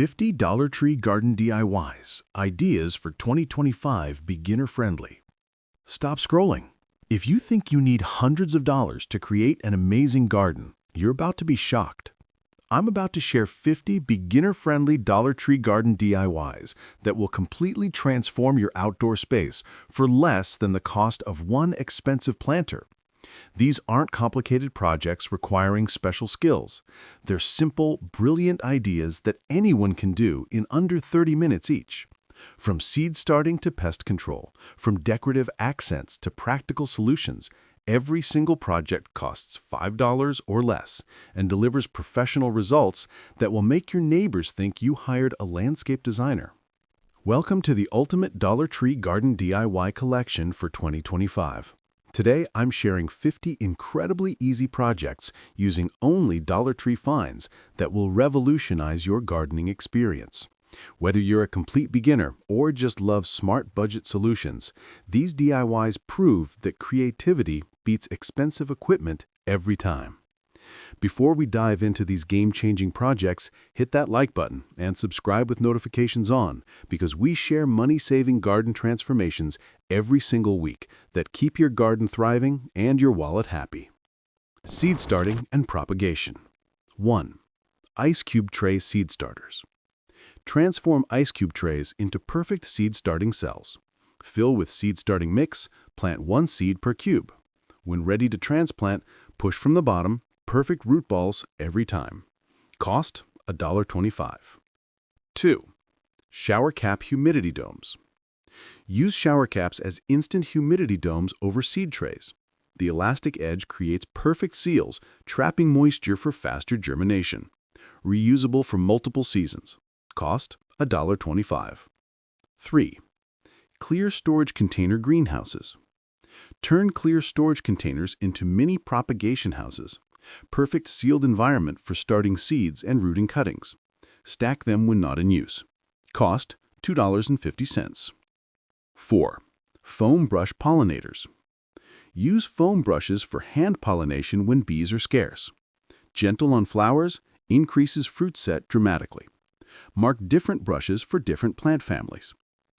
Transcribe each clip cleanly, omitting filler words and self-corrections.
50 Dollar Tree Garden DIYs, ideas for 2025 beginner-friendly. Stop scrolling. If you think you need hundreds of dollars to create an amazing garden, you're about to be shocked. I'm about to share 50 beginner-friendly Dollar Tree Garden DIYs that will completely transform your outdoor space for less than the cost of one expensive planter. These aren't complicated projects requiring special skills. They're simple, brilliant ideas that anyone can do in under 30 minutes each. From seed starting to pest control, from decorative accents to practical solutions, every single project costs $5 or less and delivers professional results that will make your neighbors think you hired a landscape designer. Welcome to the Ultimate Dollar Tree Garden DIY Collection for 2025. Today, I'm sharing 50 incredibly easy projects using only Dollar Tree finds that will revolutionize your gardening experience. Whether you're a complete beginner or just love smart budget solutions, these DIYs prove that creativity beats expensive equipment every time. Before we dive into these game-changing projects, hit that like button and subscribe with notifications on, because we share money-saving garden transformations every single week that keep your garden thriving and your wallet happy. Seed starting and propagation. 1. Ice cube tray seed starters. Transform ice cube trays into perfect seed starting cells. Fill with seed starting mix, plant one seed per cube. When ready to transplant, push from the bottom. Perfect root balls every time. Cost $1.25. 2. Shower cap humidity domes. Use shower caps as instant humidity domes over seed trays. The elastic edge creates perfect seals, trapping moisture for faster germination. Reusable for multiple seasons. Cost $1.25. 3. Clear storage container greenhouses. Turn clear storage containers into mini propagation houses. Perfect sealed environment for starting seeds and rooting cuttings. Stack them when not in use. Cost $2.50. 4. Foam brush pollinators. Use foam brushes for hand pollination when bees are scarce. Gentle on flowers, increases fruit set dramatically. Mark different brushes for different plant families.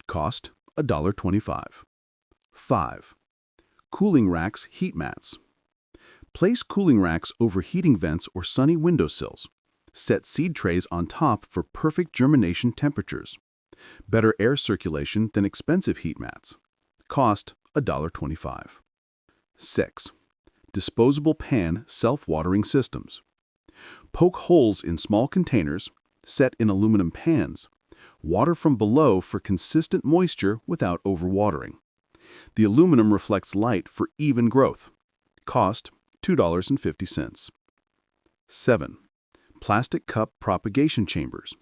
Cost $1.25. 5. Cooling racks heat mats. Place cooling racks over heating vents or sunny windowsills. Set seed trays on top for perfect germination temperatures. Better air circulation than expensive heat mats. Cost $1.25. 6. Disposable pan self-watering systems. Poke holes in small containers, set in aluminum pans. Water from below for consistent moisture without overwatering. The aluminum reflects light for even growth. Cost $2.50. 7. Plastic cup propagation chambers.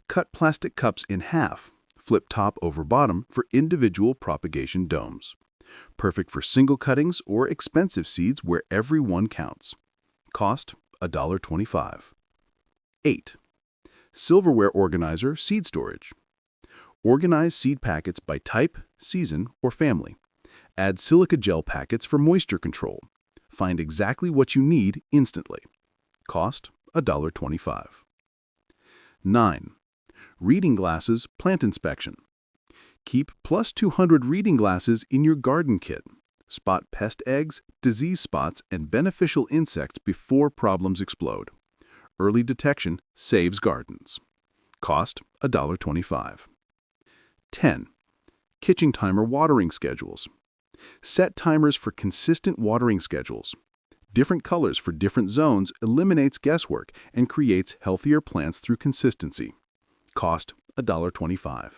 Cut plastic cups in half, flip top over bottom for individual propagation domes. Perfect for single cuttings or expensive seeds where every one counts. Cost $1.25. 8. Silverware organizer seed storage. Organize seed packets by type, season, or family. Add silica gel packets for moisture control. Find exactly what you need instantly. Cost $1.25. 9. Reading glasses plant inspection. Keep plus 200 reading glasses in your garden kit. Spot pest eggs, disease spots, and beneficial insects before problems explode. Early detection saves gardens. Cost $1.25. 10. Kitchen timer watering schedules. Set timers for consistent watering schedules. Different colors for different zones eliminates guesswork and creates healthier plants through consistency. Cost $1.25.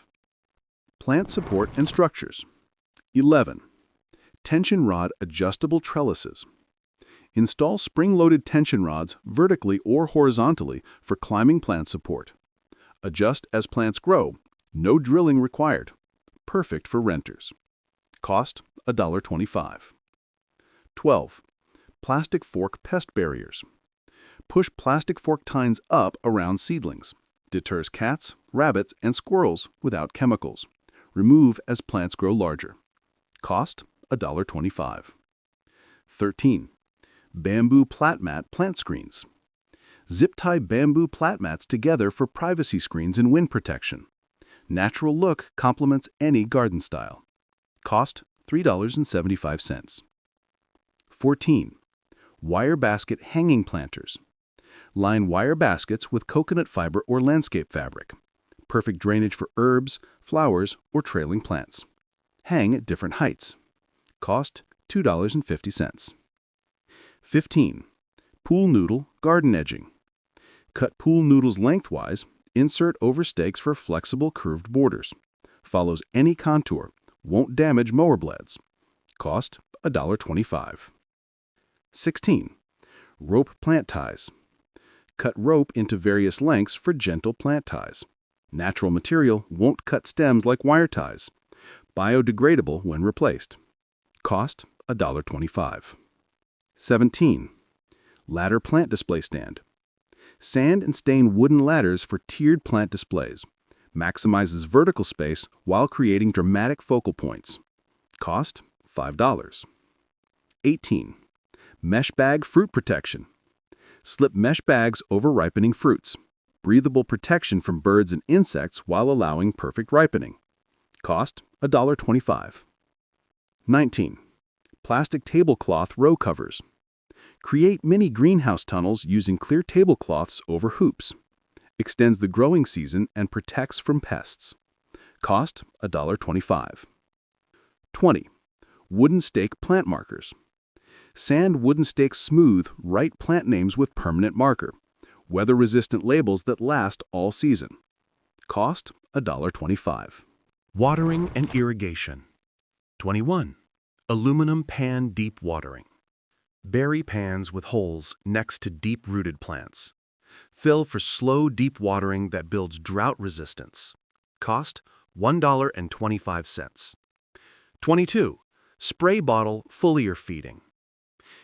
Plant support and structures. 11. Tension rod adjustable trellises. Install spring-loaded tension rods vertically or horizontally for climbing plant support. Adjust as plants grow. No drilling required. Perfect for renters. Cost $1.25. 12. Plastic fork pest barriers. Push plastic fork tines up around seedlings. Deters cats, rabbits, and squirrels without chemicals. Remove as plants grow larger. Cost $1.25. 13. Bamboo plat mat plant screens. Zip-tie bamboo plat mats together for privacy screens and wind protection. Natural look complements any garden style. Cost $3.75. 14. Wire basket hanging planters. Line wire baskets with coconut fiber or landscape fabric. Perfect drainage for herbs, flowers, or trailing plants. Hang at different heights. Cost $2.50. 15. Pool noodle garden edging. Cut pool noodles lengthwise, insert over stakes for flexible curved borders. Follows any contour, won't damage mower blades. Cost $1.25. 16. Rope plant ties. Cut rope into various lengths for gentle plant ties. Natural material won't cut stems like wire ties. Biodegradable when replaced. Cost $1.25. 17. Ladder plant display stand. Sand and stain wooden ladders for tiered plant displays. Maximizes vertical space while creating dramatic focal points. Cost $5. 18. Mesh bag fruit protection. Slip mesh bags over ripening fruits. Breathable protection from birds and insects while allowing perfect ripening. Cost $1.25. 19. Plastic tablecloth row covers. Create mini greenhouse tunnels using clear tablecloths over hoops. Extends the growing season and protects from pests. Cost $1.25. 20. Wooden stake plant markers. Sand wooden stakes smooth, write plant names with permanent marker. Weather-resistant labels that last all season. Cost $1.25. Watering and irrigation. 21. Aluminum pan deep watering. Berry pans with holes next to deep-rooted plants. Fill for slow, deep watering that builds drought resistance. Cost $1.25. 22. Spray bottle foliar feeding.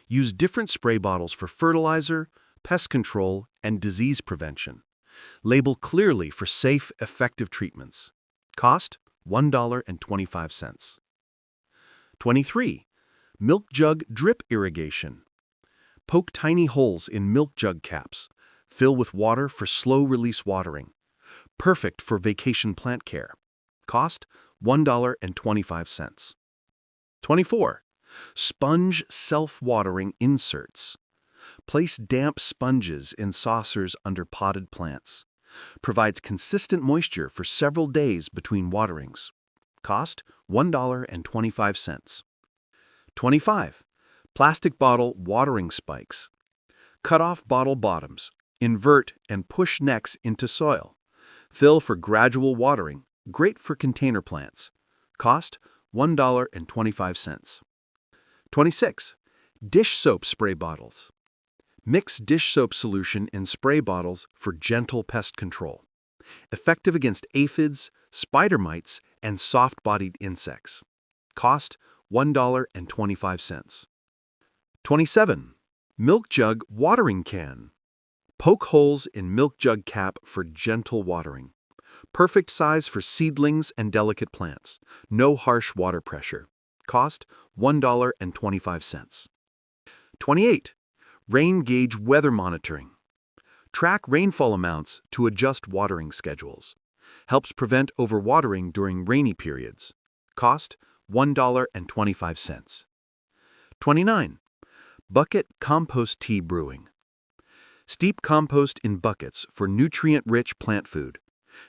Use different spray bottles for fertilizer, pest control, and disease prevention. Label clearly for safe, effective treatments. Cost $1.25. 23. Milk jug drip irrigation. Poke tiny holes in milk jug caps. Fill with water for slow-release watering. Perfect for vacation plant care. Cost $1.25. 24. Sponge self-watering inserts. Place damp sponges in saucers under potted plants. Provides consistent moisture for several days between waterings. Cost $1.25. 25. Plastic bottle watering spikes. Cut off bottle bottoms, invert and push necks into soil. Fill for gradual watering, great for container plants. Cost $1.25. 26. Dish soap spray bottles. Mix dish soap solution in spray bottles for gentle pest control. Effective against aphids, spider mites, and soft-bodied insects. Cost $1.25. 27. Milk jug watering can. Poke holes in milk jug cap for gentle watering. Perfect size for seedlings and delicate plants. No harsh water pressure. Cost $1.25. 28. Rain gauge weather monitoring. Track rainfall amounts to adjust watering schedules. Helps prevent overwatering during rainy periods. Cost $1.25. 29. Bucket compost tea brewing. Steep compost in buckets for nutrient-rich plant food.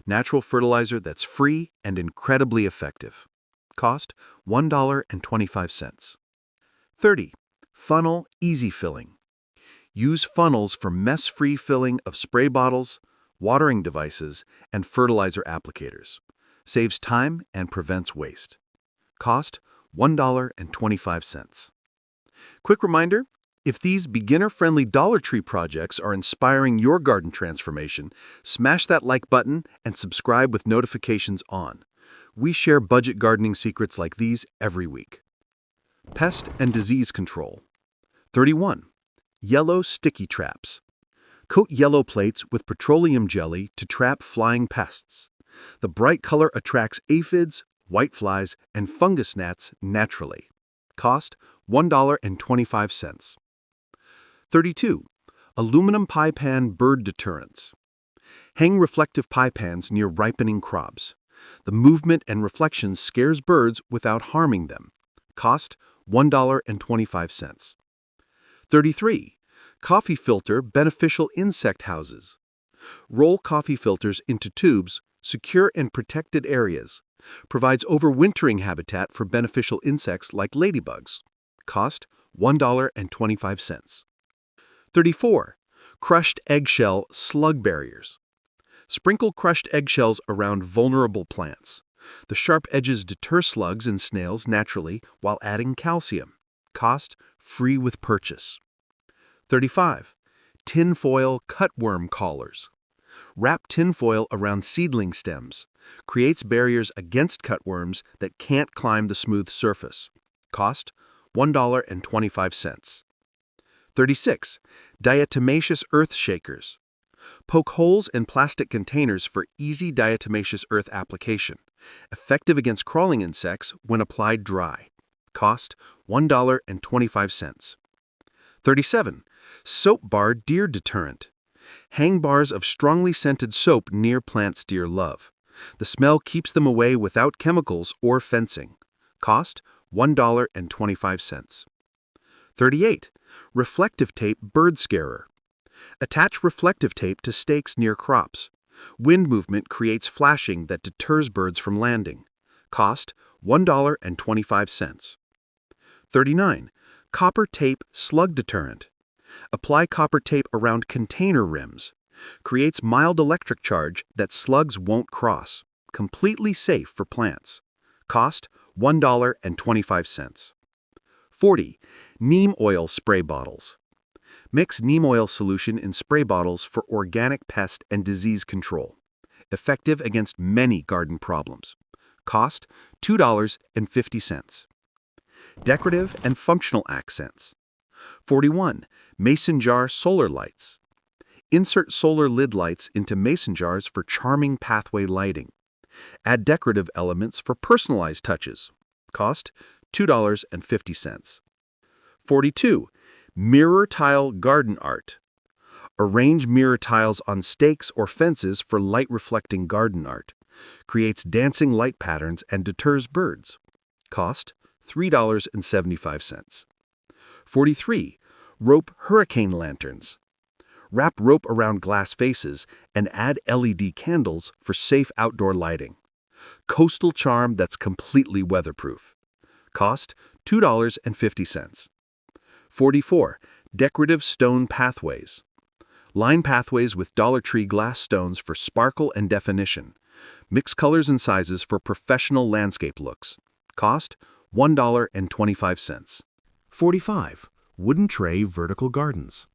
Natural fertilizer that's free and incredibly effective. Cost $1.25. 30. Funnel easy filling. Use funnels for mess-free filling of spray bottles, watering devices, and fertilizer applicators. Saves time and prevents waste. Cost $1.25. Quick reminder, if these beginner-friendly Dollar Tree projects are inspiring your garden transformation, smash that like button and subscribe with notifications on. We share budget gardening secrets like these every week. Pest and Disease Control. 31. Yellow sticky traps. Coat yellow plates with petroleum jelly to trap flying pests. The bright color attracts aphids, whiteflies, and fungus gnats naturally. Cost $1.25. 32. Aluminum pie pan bird deterrents. Hang reflective pie pans near ripening crops. The movement and reflection scares birds without harming them. Cost $1.25. 33. Coffee filter beneficial insect houses. Roll coffee filters into tubes, secure and protected areas. Provides overwintering habitat for beneficial insects like ladybugs. Cost $1.25. 34. Crushed eggshell slug barriers. Sprinkle crushed eggshells around vulnerable plants. The sharp edges deter slugs and snails naturally while adding calcium. Cost free with purchase. 35. Tinfoil cutworm collars. Wrap tinfoil around seedling stems. Creates barriers against cutworms that can't climb the smooth surface. Cost $1.25. 36. Diatomaceous earth shakers. Poke holes in plastic containers for easy diatomaceous earth application. Effective against crawling insects when applied dry. Cost $1.25. 37. Soap bar deer deterrent. Hang bars of strongly scented soap near plants deer love. The smell keeps them away without chemicals or fencing. Cost $1.25. 38. Reflective tape bird scarer. Attach reflective tape to stakes near crops. Wind movement creates flashing that deters birds from landing. Cost $1.25. 39. Copper tape slug deterrent. Apply copper tape around container rims. Creates mild electric charge that slugs won't cross. Completely safe for plants. Cost $1.25. 40. Neem oil spray bottles. Mix neem oil solution in spray bottles for organic pest and disease control. Effective against many garden problems. Cost $2.50. Decorative and functional accents. 41. Mason jar solar lights. Insert solar lid lights into mason jars for charming pathway lighting. Add decorative elements for personalized touches. Cost $2.50. 42. Mirror tile garden art. Arrange mirror tiles on stakes or fences for light-reflecting garden art. Creates dancing light patterns and deters birds. Cost $3.75. 43. Rope hurricane lanterns. Wrap rope around glass faces and add LED candles for safe outdoor lighting. Coastal charm that's completely weatherproof. Cost $2.50. 44. Decorative stone pathways. Line pathways with Dollar Tree glass stones for sparkle and definition. Mix colors and sizes for professional landscape looks. Cost $1.25. 45. Wooden tray vertical gardens.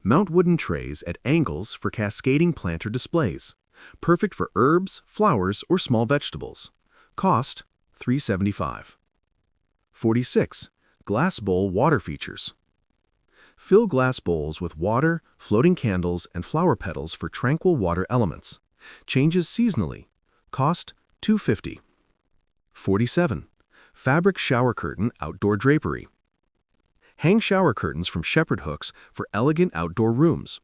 Mount wooden trays at angles for cascading planter displays. Perfect for herbs, flowers, or small vegetables. Cost $3.75. 46. Glass bowl water features. Fill glass bowls with water, floating candles, and flower petals for tranquil water elements. Changes seasonally. Cost $2.50. 47. Fabric shower curtain outdoor drapery. Hang shower curtains from shepherd hooks for elegant outdoor rooms.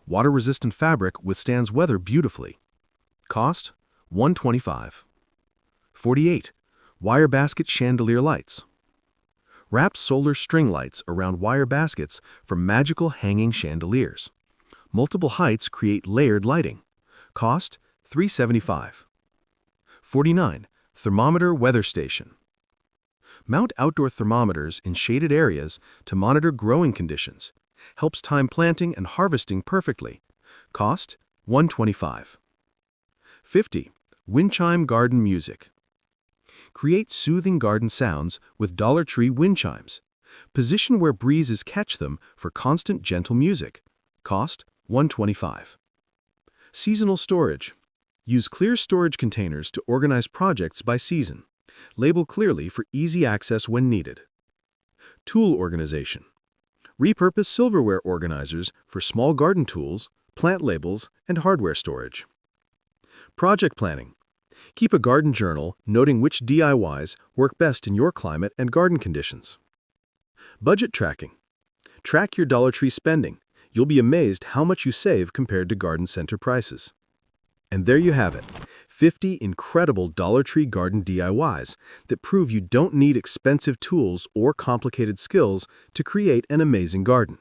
Water-resistant fabric withstands weather beautifully. Cost $1.25. 48. Wire basket chandelier lights. Wrap solar string lights around wire baskets for magical hanging chandeliers. Multiple heights create layered lighting. Cost $3.75. 49. Thermometer weather station. Mount outdoor thermometers in shaded areas to monitor growing conditions. Helps time planting and harvesting perfectly. Cost $1.25. 50. Wind chime garden music. Create soothing garden sounds with Dollar Tree wind chimes. Position where breezes catch them for constant gentle music. Cost $1.25. Seasonal storage. Use clear storage containers to organize projects by season. Label clearly for easy access when needed. Tool organization. Repurpose silverware organizers for small garden tools, plant labels, and hardware storage. Project planning. Keep a garden journal noting which DIYs work best in your climate and garden conditions. Budget tracking. Track your Dollar Tree spending. You'll be amazed how much you save compared to garden center prices. And there you have it, 50 incredible Dollar Tree garden DIYs that prove you don't need expensive tools or complicated skills to create an amazing garden.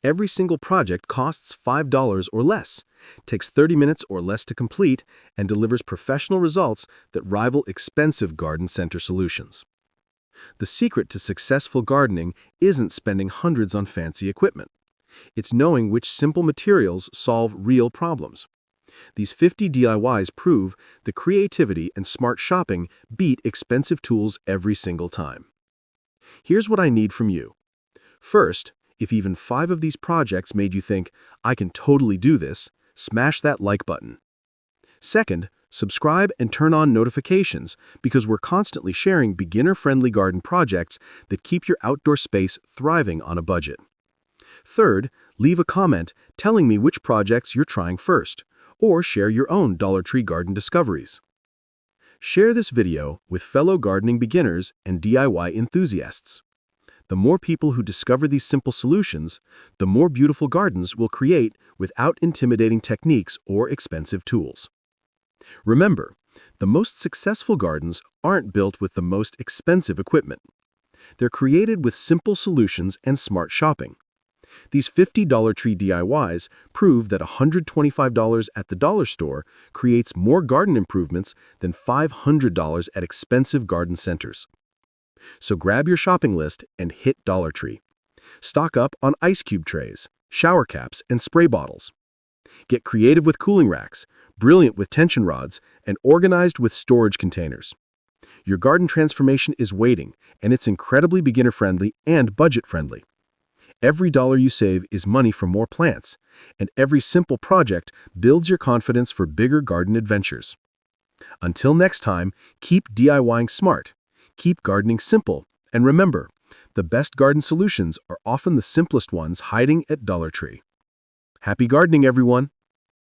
Every single project costs $5 or less, takes 30 minutes or less to complete, and delivers professional results that rival expensive garden center solutions. The secret to successful gardening isn't spending hundreds on fancy equipment. It's knowing which simple materials solve real problems. These 50 DIYs prove that creativity and smart shopping beat expensive tools every single time. Here's what I need from you. First, if even 5 of these projects made you think, I can totally do this, smash that like button. Second, subscribe and turn on notifications because we're constantly sharing beginner-friendly garden projects that keep your outdoor space thriving on a budget. Third, leave a comment telling me which projects you're trying first, or share your own Dollar Tree garden discoveries. Share this video with fellow gardening beginners and DIY enthusiasts. The more people who discover these simple solutions, the more beautiful gardens we'll create without intimidating techniques or expensive tools. Remember, the most successful gardens aren't built with the most expensive equipment. They're created with simple solutions and smart shopping. These 50 Dollar Tree DIYs prove that $125 at the dollar store creates more garden improvements than $500 at expensive garden centers. So grab your shopping list and hit Dollar Tree. Stock up on ice cube trays, shower caps, and spray bottles. Get creative with cooling racks, brilliant with tension rods, and organized with storage containers. Your garden transformation is waiting, and it's incredibly beginner-friendly and budget-friendly. Every dollar you save is money for more plants, and every simple project builds your confidence for bigger garden adventures. Until next time, keep DIYing smart, keep gardening simple, and remember, the best garden solutions are often the simplest ones hiding at Dollar Tree. Happy gardening, everyone!